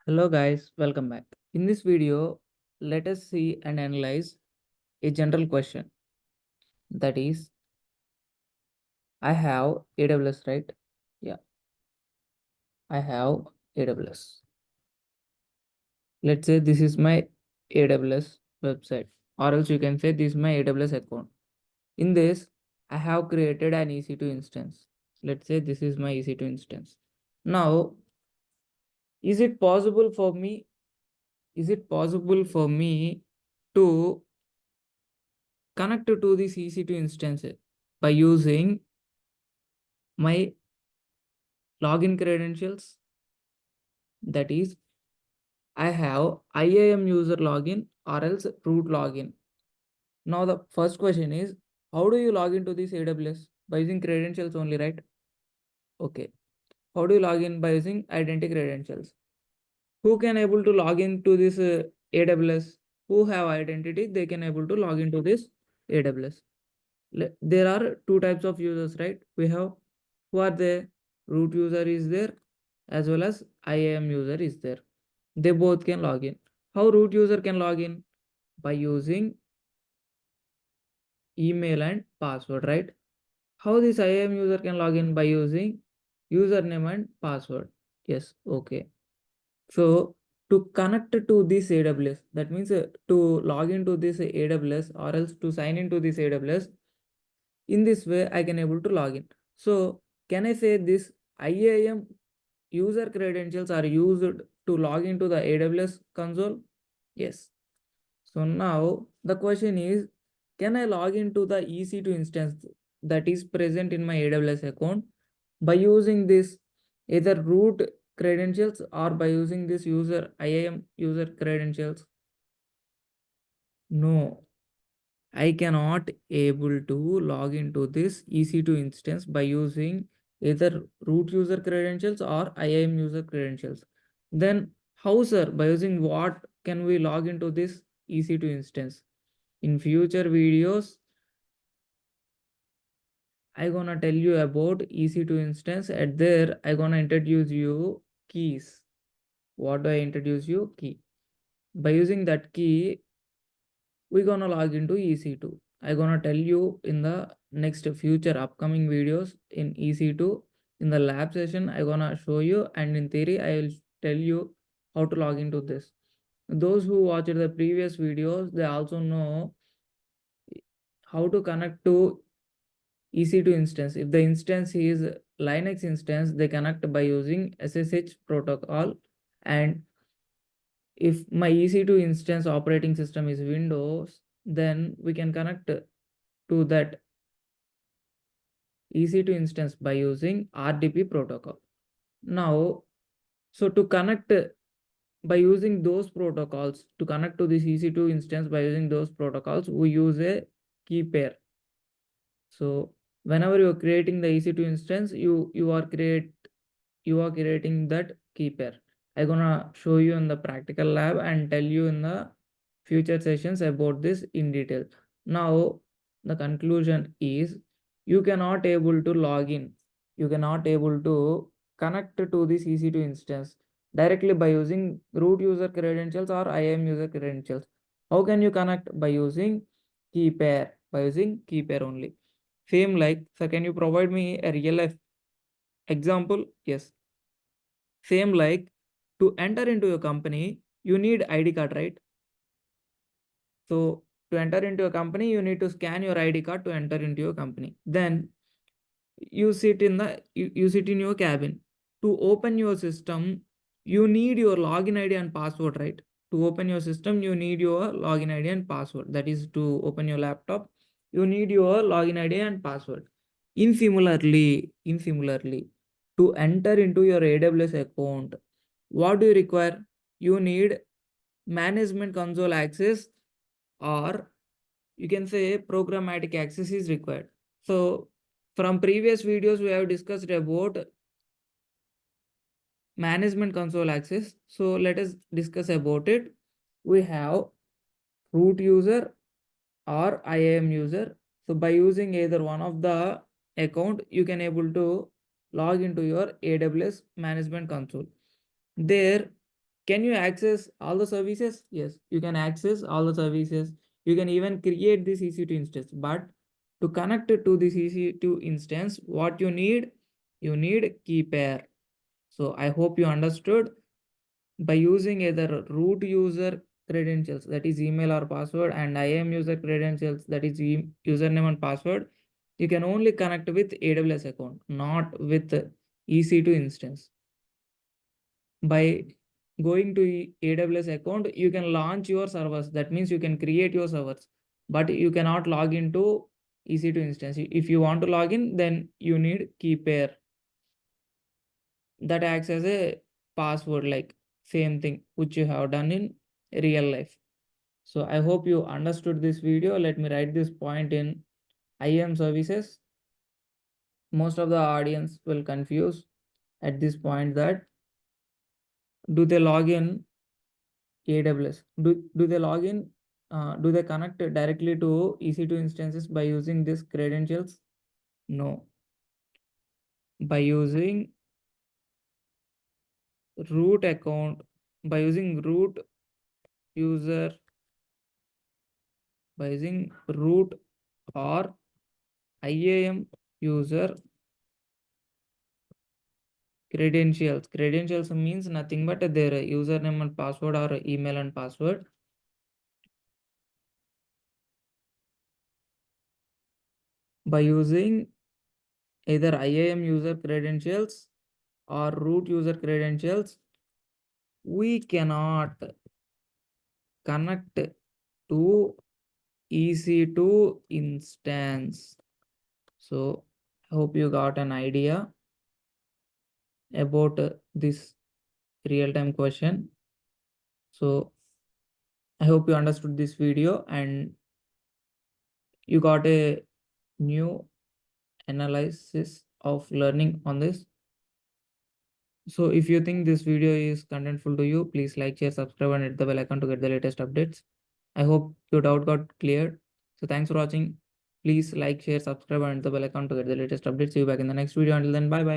Hello guys, welcome back. In this video, let us see and analyze a general question. That is, I have AWS, right? Yeah, I have AWS. Let's say this is my AWS website, or else you can say this is my AWS account. In this, I have created an EC2 instance. Let's say this is my EC2 instance. Now, is it possible for me? Is it possible for me to connect to this EC2 instance by using my login credentials? That is, I have IAM user login or else root login. Now the first question is, how do you log into this AWS? By using credentials only, right? Okay. How do you log in? By using identity credentials. Who can able to log into this AWS? Who have identity, they can able to log into this AWS. There are two types of users, right? We have, who are there? Root user is there, as well as IAM user is there. They both can log in. How root user can log in? By using email and password, right? How this IAM user can log in? By using username and password. Yes, okay. So to connect to this AWS, that means to log into this AWS or else to sign into this AWS, in this way I can able to log in. So can I say this IAM user credentials are used to log into the AWS console? Yes. So now the question is, can I log into the EC2 instance that is present in my AWS account by using this either root credentials or by using this user IAM user credentials? No, I cannot able to log into this EC2 instance by using either root user credentials or IAM user credentials. Then how, sir? By using what can we log into this EC2 instance? In future videos, I gonna tell you about EC2 instance. At there, I gonna introduce you keys. What do I introduce you? Key. By using that key, we gonna log into EC2. I gonna tell you in the next future upcoming videos in EC2. In the lab session, I gonna show you, and in theory, I will tell you how to log into this. Those who watched the previous videos, they also know how to connect to EC2 instance. If the instance is Linux instance, they connect by using SSH protocol. And if my EC2 instance operating system is Windows, then we can connect to that EC2 instance by using RDP protocol. Now, so to connect by using those protocols, to connect to this EC2 instance by using those protocols, we use a key pair. So whenever you're creating the EC2 instance, you are creating that key pair. I'm gonna show you in the practical lab and tell you in the future sessions about this in detail. Now the conclusion is, you cannot able to log in. You cannot able to connect to this EC2 instance directly by using root user credentials or IAM user credentials. How can you connect? By using key pair. By using key pair only. Same like, sir, can you provide me a real life example? Yes. Same like, to enter into your company, you need ID card, right? So to enter into a company, you need to scan your ID card to enter into your company. Then you sit in you sit in your cabin. To open your system, you need your login ID and password, right? To open your system, you need your login ID and password. That is, to open your laptop, you need your login ID and password. In similarly, to enter into your AWS account, what do you require? You need management console access, or you can say programmatic access is required. So from previous videos, we have discussed about management console access. So let us discuss about it. We have root user or IAM user. So by using either one of the account, you can able to log into your AWS management console. There, Can you access all the services? Yes, you can access all the services. You can even create this EC2 instance. But to connect it to this EC2 instance, what you need? You need key pair. So I hope you understood. By using either root user credentials, that is email or password, and IAM user credentials, that is username and password, you can only connect with AWS account, not with EC2 instance. By going to AWS account, you can launch your servers. That means you can create your servers, but you cannot log into EC2 instance. If you want to log in, then you need key pair that acts as a password, like same thing which you have done in real life. So I hope you understood this video. Let me write this point in IAM services. Most of the audience will confuse at this point that do they log in AWS? Do they log in? Do they connect directly to EC2 instances by using these credentials? No. By using root account, by using root user, by using root or IAM user credentials. Credentials means nothing but their username and password or email and password. By using either IAM user credentials or root user credentials, we cannot connect to EC2 instance. So I hope you got an idea about this real-time question. So I hope you understood this video and you got a new analysis of learning on this. So if you think this video is contentful to you, please like, share, subscribe and hit the bell icon to get the latest updates. I hope your doubt got cleared. So thanks for watching. Please like, share, subscribe and hit the bell icon to get the latest updates. See you back in the next video. Until then, bye bye.